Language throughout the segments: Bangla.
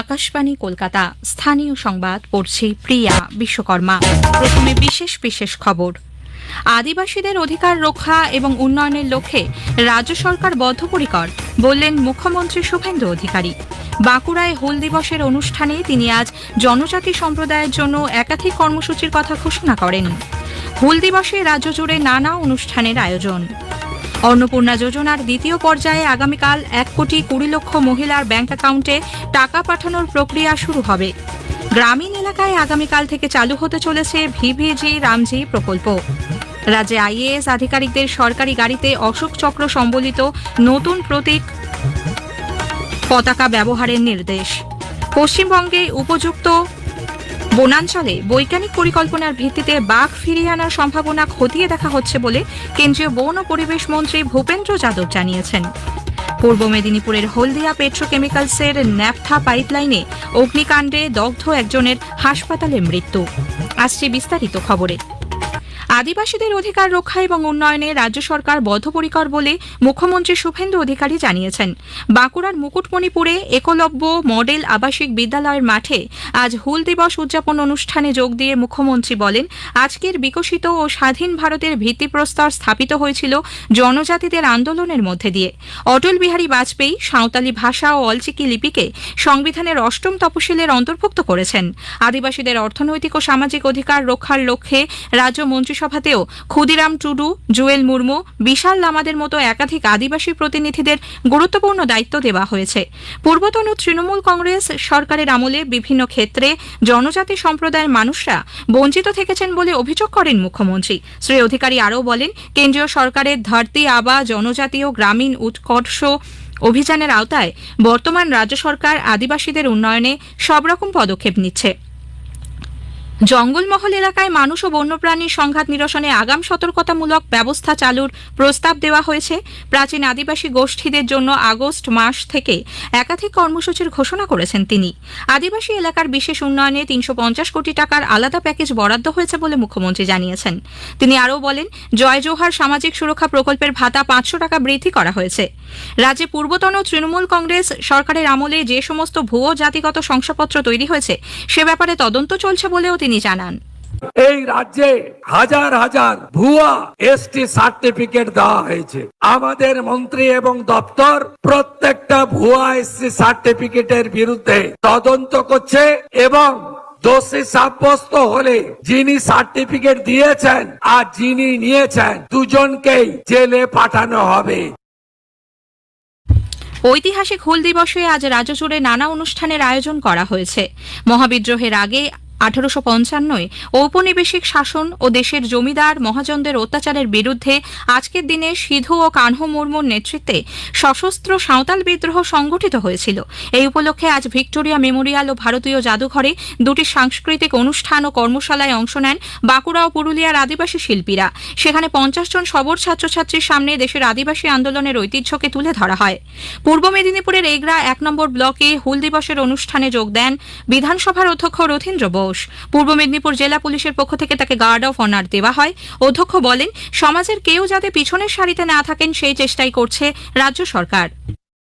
আকাশবাণী কলকাতা। স্থানীয় সংবাদ পড়ছি প্রিয়া বিশ্বকর্মা। প্রথমে বিশেষ খবর। আদিবাসীদের অধিকার রক্ষা এবং উন্নয়নের লক্ষ্যে রাজ্য সরকার বদ্ধপরিকর বললেন মুখ্যমন্ত্রী শুভেন্দু অধিকারী। বাঁকুড়ায় হুল দিবসের অনুষ্ঠানে তিনি আজ জনজাতি সম্প্রদায়ের জন্য একাধিক কর্মসূচির কথা ঘোষণা করেন। হুল দিবসে রাজ্য জুড়ে নানা অনুষ্ঠানের আয়োজন। অন্নপূর্ণা যোজনার দ্বিতীয় পর্যায়ে আগামীকাল 1,20,00,000 মহিলার ব্যাংক অ্যাকাউন্টে টাকা পাঠানোর প্রক্রিয়া শুরু হবে। গ্রামীণ এলাকায় আগামীকাল থেকে চালু হতে চলেছে ভিভিজি রামজি প্রকল্প। রাজ্যে আইএএস আধিকারিকদের সরকারি গাড়িতে অশোক চক্র সম্বলিত নতুন প্রতীক পতাকা ব্যবহারের নির্দেশ। পশ্চিমবঙ্গে উপযুক্ত বনাঞ্চলে বৈজ্ঞানিক পরিকল্পনার ভিত্তিতে বাঘ ফিরিয়ে আনার সম্ভাবনা খতিয়ে দেখা হচ্ছে বলে কেন্দ্রীয় বন ও পরিবেশ মন্ত্রী ভূপেন্দ্র যাদব জানিয়েছেন। পূর্ব মেদিনীপুরের হলদিয়া পেট্রোকেমিক্যালসের ন্যাপথা পাইপলাইনে অগ্নিকাণ্ডে দগ্ধ একজনের হাসপাতালে মৃত্যু। আসছে বিস্তারিত খবরে। আদিবাসীদের অধিকার রক্ষা এবং উন্নয়নে রাজ্য সরকার বদ্ধপরিকর বলে মুখ্যমন্ত্রী শুভেন্দু অধিকারী জানিয়েছেন। বাঁকুড়ার মুকুটমণিপুরে একলব্য মডেল আবাসিক বিদ্যালয়ের মাঠে আজ হুল দিবস উদযাপন অনুষ্ঠানে যোগ দিয়ে মুখ্যমন্ত্রী বলেন, আজকের বিকশিত ও স্বাধীন ভারতের ভিত্তিপ্রস্তর স্থাপিত হয়েছিল জনজাতিদের আন্দোলনের মধ্যে দিয়ে। অটল বিহারী বাজপেয়ী সাঁওতালি ভাষা ও অলচিকি লিপিকে সংবিধানের 8ম তফসিলের অন্তর্ভুক্ত করেছেন। আদিবাসীদের অর্থনৈতিক ও সামাজিক অধিকার রক্ষার লক্ষ্যে রাজ্য মন্ত্রিসভাতেও ক্ষুদিরাম টুডু, জুয়েল মুর্মু, বিশাল লামাদের মতো একাধিক আদিবাসী প্রতিনিধিদের গুরুত্বপূর্ণ দায়িত্ব দেওয়া হয়েছে। পূর্বতন তৃণমূল কংগ্রেস সরকারের আমলে বিভিন্ন ক্ষেত্রে জনজাতি সম্প্রদায়ের মানুষরা বঞ্চিত থেকেছেন বলে অভিযোগ করেন মুখ্যমন্ত্রী। শ্রী অধিকারী আরও বলেন, কেন্দ্রীয় সরকারের ধরতি আবা জনজাতীয় গ্রামীণ উৎকর্ষ অভিযানের আওতায় বর্তমান রাজ্য সরকার আদিবাসীদের উন্নয়নে সব রকম পদক্ষেপ নিচ্ছে। জঙ্গলমহল এলাকায় মানুষ ও বন্যপ্রাণীর সংঘাত নিরসনে আগাম সতর্কতামূলক ব্যবস্থা চালুর প্রস্তাব দেওয়া হয়েছে। প্রাচীন আদিবাসী গোষ্ঠীদের জন্য আগস্ট মাস থেকে একাধিক কর্মসূচির ঘোষণা করেছেন তিনি। আদিবাসী এলাকার বিশেষ উন্নয়নে 350 কোটি টাকার আলাদা প্যাকেজ বরাদ্দ হয়েছে বলে মুখ্যমন্ত্রী জানিয়েছেন। তিনি আরও বলেন, জয় জোহার সামাজিক সুরক্ষা প্রকল্পের ভাতা 500 টাকা বৃদ্ধি করা হয়েছে। রাজ্যে পূর্বতন তৃণমূল কংগ্রেস সরকারের আমলে যে সমস্ত ভুয়ো জাতিগত শংসাপত্র তৈরি হয়েছে সে ব্যাপারে তদন্ত চলছে বলেও তিনি জানান। এই রাজ্যে হাজার হাজার ভুয়া এসটি সার্টিফিকেট দেওয়া হয়েছে। আমাদের মন্ত্রী এবং দপ্তর প্রত্যেকটা ভুয়া এসটি সার্টিফিকেটের বিরুদ্ধে তদন্ত করছে এবং দোষী সাব্যস্ত হলে যিনি সার্টিফিকেট দিয়েছেন আর যিনি নিয়েছেন দুজনকেই জেলে পাঠানো হবে। ঐতিহাসিক হুল দিবসে আজ রাজ্য জুড়ে নানা অনুষ্ঠানের আয়োজন করা হয়েছে। মহাবিদ্রোহের আগে 1855 ঔপনিবেশিক শাসন ও দেশের জমিদার মহাজনদের অত্যাচারের বিরুদ্ধে আজকের দিনে সিধু ও কানহু মুর্মুর নেতৃত্বে সশস্ত্র সাঁওতাল বিদ্রোহ সংগঠিত হয়েছিল। এই উপলক্ষে আজ ভিক্টোরিয়া মেমোরিয়াল ও ভারতীয় জাদুঘরে দুটি সাংস্কৃতিক অনুষ্ঠান ও কর্মশালায় অংশ নেন বাঁকুড়া ও পুরুলিয়ার আদিবাসী শিল্পীরা। সেখানে 50 জন সবর ছাত্রছাত্রীর সামনে দেশের আদিবাসী আন্দোলনের ঐতিহ্যকে তুলে ধরা হয়। পূর্ব মেদিনীপুরের এগরা 1 নম্বর ব্লকে হুল দিবসের অনুষ্ঠানে যোগ দেন বিধানসভার অধ্যক্ষ রথীন্দ্র বোস। পূর্ব মেদিনীপুর জেলা পুলিশের পক্ষ থেকে তাকে গার্ড অফ অনার দেওয়া হয়। অধ্যক্ষ বলেন, সমাজের কেউ যাতে পিছনের সারিতে না থাকেন সেই চেষ্টাই করছে রাজ্য সরকার।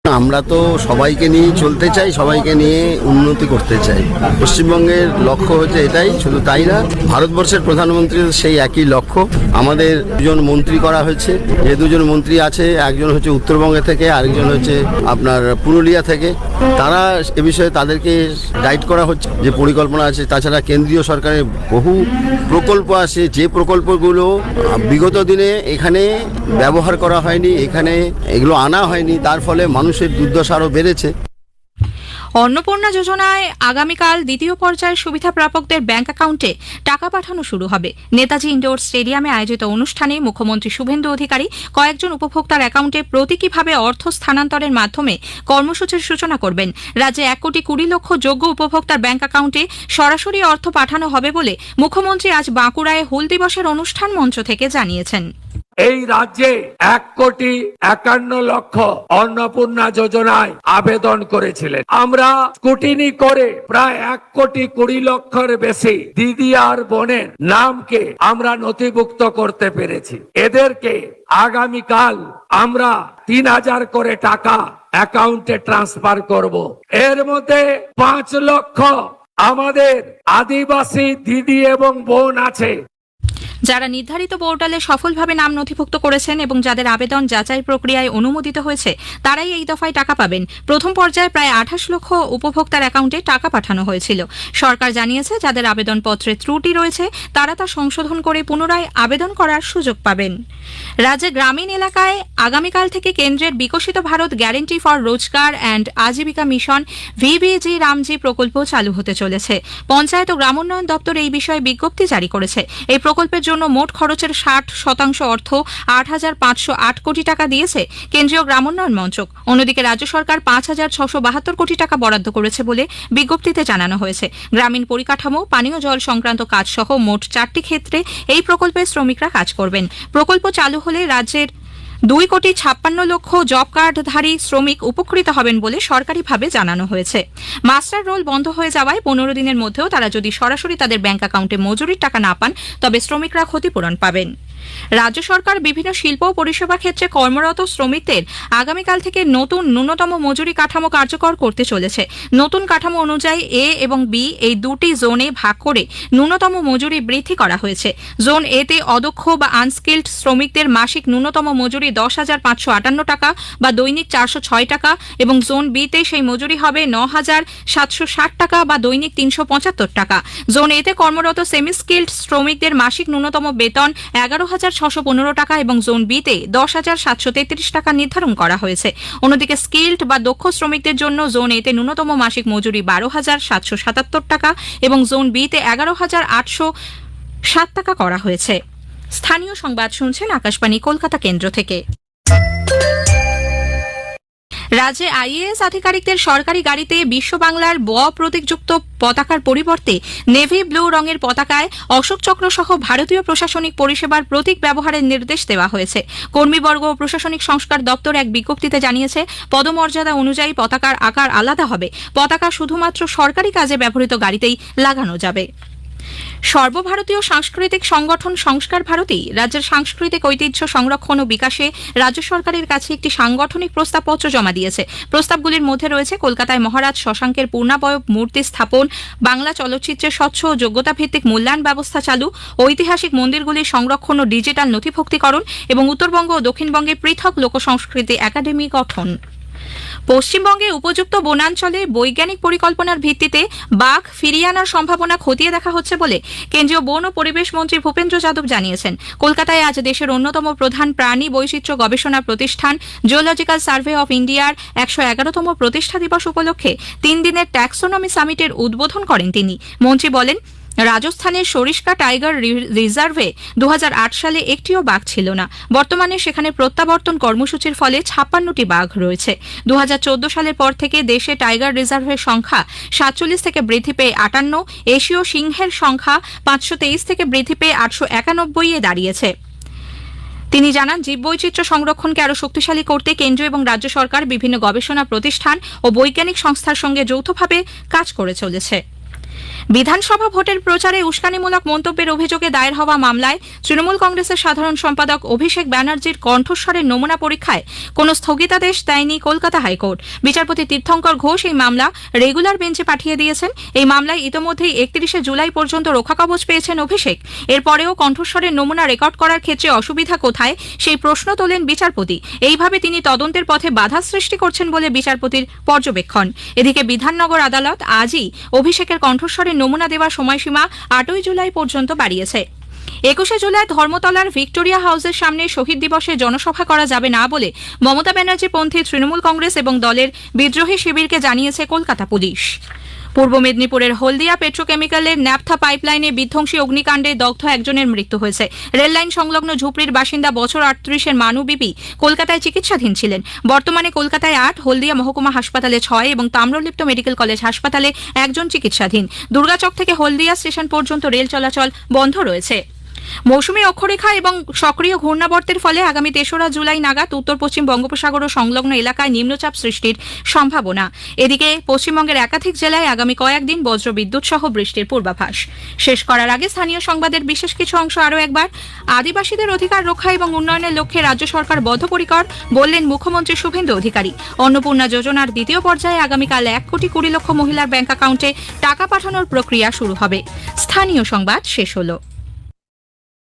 আমরা তো সবাইকে নিয়ে চলতে চাই, সবাইকে নিয়ে উন্নতি করতে চাই। পশ্চিমবঙ্গের লক্ষ্য হচ্ছে এটাই, শুধু তাই না, ভারতবর্ষের প্রধানমন্ত্রীর সেই একই লক্ষ্য। আমাদের দুজন মন্ত্রী করা হয়েছে, যে দুজন মন্ত্রী আছে একজন হচ্ছে উত্তরবঙ্গে থেকে, আরেকজন হচ্ছে আপনার পুরুলিয়া থেকে। তারা এ বিষয়ে তাদেরকে গাইড করা হচ্ছে, যে পরিকল্পনা আছে। তাছাড়া কেন্দ্রীয় সরকারের বহু প্রকল্প আছে, যে প্রকল্পগুলো বিগত দিনে এখানে ব্যবহার করা হয়নি, এখানে এগুলো আনা হয়নি, তার ফলে মানুষের দুর্দশা আরও বেড়েছে। অন্নপূর্ণা যোজনায় আগামীকাল দ্বিতীয় পর্যায়ের সুবিধা প্রাপকদের ব্যাংক অ্যাকাউন্টে টাকা পাঠানো শুরু হবে। নেতাজি ইন্ডোর স্টেডিয়ামে আয়োজিত অনুষ্ঠানে মুখ্যমন্ত্রী শুভেন্দু অধিকারী কয়েকজন উপভোক্তার অ্যাকাউন্টে প্রতীকীভাবে অর্থ স্থানান্তরের মাধ্যমে কর্মসূচির সূচনা করবেন। রাজ্যে 1,20,00,000 যোগ্য উপভোক্তার ব্যাংক অ্যাকাউন্টে সরাসরি অর্থ পাঠানো হবে বলে মুখ্যমন্ত্রী আজ বাঁকুড়ায় হুল দিবসের অনুষ্ঠান মঞ্চ থেকে জানিয়েছেন। এই রাজ্যে 1,51,00,000 অন্নপূর্ণা যোজনায় আবেদন করেছিলেন। আমরা স্কুটিনি করে প্রায় 1,20,00,000 বেশি দিদি আর বোনের নামকে আমরা নথিভুক্ত করতে পেরেছি। এদেরকে আগামীকাল আমরা 3,000 করে টাকা অ্যাকাউন্টে ট্রান্সফার করব। এর মধ্যে 5 লক্ষ আমাদের আদিবাসী দিদি এবং বোন আছে, যারা নির্ধারিত পোর্টালে সফলভাবে নাম নথিভুক্ত করেছেন এবং যাদের আবেদন যাচাই প্রক্রিয়ায় অনুমোদিত হয়েছে তারাই এই দফায় টাকা পাবেন। প্রথম পর্যায়ে প্রায় 28 লক্ষ উপভোক্তার অ্যাকাউন্টে টাকা পাঠানো হয়েছিল। সরকার জানিয়েছে যাদের আবেদনপত্রে ত্রুটি রয়েছে তারা তা সংশোধন করে পুনরায় আবেদন করার সুযোগ পাবেন। রাজ্যে গ্রামীণ এলাকায় আগামীকাল থেকে কেন্দ্রের Viksit Bharat guarantee for Rozgar and Ajeevika mission VBG Ramji প্রকল্প চালু হতে চলেছে। পঞ্চায়েত ও গ্রামোন্নয়ন দপ্তর এই বিষয়ে বিজ্ঞপ্তি জারি করেছে। এই প্রকল্পের জন্য মোট খরচের 60% অর্থ 8,508 কোটি টাকা দিয়েছে কেন্দ্রীয় গ্রামোন্নয়ন মন্ত্রক। অন্যদিকে রাজ্য সরকার 5,672 কোটি টাকা বরাদ্দ করেছে বলে বিজ্ঞপ্তিতে জানানো হয়েছে। গ্রামীণ পরিকাঠামো, পানীয় জল সংক্রান্ত কাজ সহ মোট 4টি ক্ষেত্রে এই প্রকল্পে শ্রমিকরা কাজ করবেন। প্রকল্প চালু হলে রাজ্যের 2,56,00,000 জব কার্ডধারী শ্রমিক উপকৃত হবেন বলে সরকারিভাবে জানানো হয়েছে। মাস্টার রোল বন্ধ হয়ে যাওয়ায় 15 দিনের মধ্যেও তারা যদি সরাসরি তাদের ব্যাংক অ্যাকাউন্টে মজুরির টাকা না পান তবে শ্রমিকরা ক্ষতিপূরণ পাবেন। রাজ্য সরকার বিভিন্ন শিল্প ও পরিষেবা ক্ষেত্রে কর্মরত শ্রমিকদের আগামীকাল থেকে নতুন ন্যূনতম মজুরি কাঠামো কার্যকর করতে চলেছে। নতুন কাঠামো অনুযায়ী এ এবং বি এই দুটি জোনে ভাগ করে ন্যূনতম মজুরি বৃদ্ধি করা হয়েছে। জোন এ তে অদক্ষ বা আনস্কিল্ড শ্রমিকদের মাসিক ন্যূনতম মজুরি 10,558 টাকা বা দৈনিক 406 টাকা এবং জোন বি তে সেই মজুরি হবে 9,760 টাকা বা দৈনিক 375 টাকা। জোন এ তে কর্মরত সেমি স্কিল্ড শ্রমিকদের মাসিক ন্যূনতম বেতন 11,615 টাকা এবং জোন বি তে 10,733 টাকা নির্ধারণ করা হয়েছে। অন্যদিকে স্কিল্ড বা দক্ষ শ্রমিকদের জন্য জোন এ তে ন্যূনতম মাসিক মজুরি 12,777 টাকা এবং জোন বি তে 11,807 টাকা করা হয়েছে। স্থানীয় সংবাদ শুনছেন আকাশবাণী কলকাতা কেন্দ্র থেকে। রাজ্যে আইএএস আধিকারিকদের সরকারি গাড়িতে বিশ্ব বাংলার ব প্রতীকযুক্ত পতাকার পরিবর্তে নেভি ব্লু রঙের পতাকায় অশোক চক্র সহ ভারতীয় প্রশাসনিক পরিষেবার প্রতীক ব্যবহারের নির্দেশ দেওয়া হয়েছে। কর্মীবর্গ ও প্রশাসনিক সংস্কার দপ্তর এক বিজ্ঞপ্তিতে জানিয়েছে পদমর্যাদা অনুযায়ী পতাকার আকার আলাদা হবে। পতাকা শুধুমাত্র সরকারি কাজে ব্যবহৃত গাড়িতেই লাগানো যাবে। সর্বভারতীয় সাংস্কৃতিক সংগঠন সংস্কার ভারতী রাজ্যের সাংস্কৃতিক ঐতিহ্য সংরক্ষণ ও বিকাশে রাজ্য সরকারের কাছে একটি সাংগঠনিক প্রস্তাবপত্র জমা দিয়েছে। প্রস্তাবগুলির মধ্যে রয়েছে কলকাতায় মহারাজ শশাঙ্কের পূর্ণাবয়ব মূর্তি স্থাপন, বাংলা চলচ্চিত্রের স্বচ্ছ ও যোগ্যতা ভিত্তিক মূল্যায়ন ব্যবস্থা চালু, ঐতিহাসিক মন্দিরগুলির সংরক্ষণ ও ডিজিটাল নথিভুক্তিকরণ এবং উত্তরবঙ্গ ও দক্ষিণবঙ্গে পৃথক লোকসংস্কৃতি একাডেমি গঠন। পশ্চিমবঙ্গে উপযুক্ত বনাঞ্চলে বৈজ্ঞানিক পরিকল্পনার ভিত্তিতে বাঘ ফিরিয়ে আনার সম্ভাবনা খতিয়ে দেখা হচ্ছে বলে কেন্দ্রীয় বন ও পরিবেশ মন্ত্রী ভূপেন্দ্র যাদব জানিয়েছেন। কলকাতায় আজ দেশের অন্যতম প্রধান প্রাণী বৈচিত্র্য গবেষণা প্রতিষ্ঠান জিওলজিক্যাল সার্ভে অফ ইন্ডিয়ার 111তম প্রতিষ্ঠা দিবস উপলক্ষে 3 দিনের ট্যাক্সোনমি সামিটের উদ্বোধন করেন তিনি। মন্ত্রী বলেন, রাজস্থানের সরিষ্কা টাইগার রিজার্ভে 2008 সালে একটিও বাঘ ছিল না। বর্তমানে সেখানে প্রত্যাবর্তন কর্মসূচির ফলে 56টি বাঘ রয়েছে। 2014 সালের পর থেকে দেশে টাইগার রিজার্ভের সংখ্যা 47 থেকে বৃদ্ধি পেয়ে 58, এশীয় সিংহের সংখ্যা 523 থেকে বৃদ্ধি পেয়ে 891-এ দাঁড়িয়েছে। তিনি জানান, জীববৈচিত্র্য সংরক্ষণকে আরও শক্তিশালী করতে কেন্দ্র এবং রাজ্য সরকার বিভিন্ন গবেষণা প্রতিষ্ঠান ও বৈজ্ঞানিক সংস্থার সঙ্গে যৌথভাবে কাজ করে চলেছে। বিধানসভা ভোটের প্রচারে উস্কানিমূলক মন্তব্যের অভিযোগে দায়ের হওয়া মামলায় তৃণমূল কংগ্রেসের সাধারণ সম্পাদক অভিষেক ব্যানার্জির কণ্ঠস্বরের নমুনা পরীক্ষায় কোনো স্থগিতাদেশ দেয়নি কলকাতা হাইকোর্ট। বিচারপতি তীর্থঙ্কর ঘোষ এই মামলা রেগুলার বেঞ্চে পাঠিয়ে দিয়েছেন। এই মামলায় ইতোমধ্যেই 31 জুলাই পর্যন্ত রক্ষাকবচ পেয়েছেন অভিষেক। এরপরেও কণ্ঠস্বরের নমুনা রেকর্ড করার ক্ষেত্রে অসুবিধা কোথায় সেই প্রশ্ন তোলেন বিচারপতি। এইভাবে তিনি তদন্তের পথে বাধা সৃষ্টি করছেন বলে বিচারপতির পর্যবেক্ষণ। এদিকে বিধাননগর আদালত আজই অভিষেকের কণ্ঠস্বরের নমুনা দেওয়ার সময়সীমা 8 জুলাই পর্যন্ত বাড়িয়েছে। 21 জুলাই ধর্মতলার ভিক্টোরিয়া হাউসের সামনে শহীদ দিবসে জনসভা করা যাবে না বলে মমতা ব্যানার্জি পন্থী তৃণমূল কংগ্রেস এবং দলের বিদ্রোহী শিবিরকে জানিয়েছে কলকাতা পুলিশ। পূর্ব মেদিনীপুরের হলদিয়া পেট্রোকেমিক্যালের ন্যাপথা পাইপলাইনে বিধ্বংসী অগ্নিকাণ্ডে দগ্ধ একজনের মৃত্যু হয়েছে। রেললাইন সংলগ্ন ঝুপড়ির বাসিন্দা বছর 38-এর মানু বিবি কলকাতায় চিকিৎসাধীন ছিলেন। বর্তমানে কলকাতায় 8, হলদিয়া মহকুমা হাসপাতালে 6 এবং তাম্রলিপ্ত মেডিকেল কলেজ হাসপাতালে 1 জন চিকিৎসাধীন। দুর্গাচক থেকে হলদিয়া স্টেশন পর্যন্ত রেল চলাচল বন্ধ রয়েছে। মৌসুমী অক্ষরেখা এবং সক্রিয় ঘূর্ণাবর্তের ফলে আগামী 3রা জুলাই নাগাদ উত্তর পশ্চিম বঙ্গোপসাগর ও সংলগ্ন এলাকায় নিম্নচাপ সৃষ্টির সম্ভাবনা। এদিকে পশ্চিমবঙ্গের একাধিক জেলায় আগামী কয়েকদিন বজ্রবিদ্যুৎ সহ বৃষ্টির পূর্বাভাস। শেষ করার আগে স্থানীয় সংবাদের বিশেষ কিছু অংশ আরও একবার। আদিবাসীদের অধিকার রক্ষা এবং উন্নয়নের লক্ষ্যে রাজ্য সরকার বদ্ধপরিকর, বললেন মুখ্যমন্ত্রী শুভেন্দু অধিকারী। অন্নপূর্ণা যোজনার দ্বিতীয় পর্যায়ে আগামীকাল 1,20,00,000 মহিলার ব্যাংক অ্যাকাউন্টে টাকা পাঠানোর প্রক্রিয়া শুরু হবে। স্থানীয় সংবাদ শেষ হলো।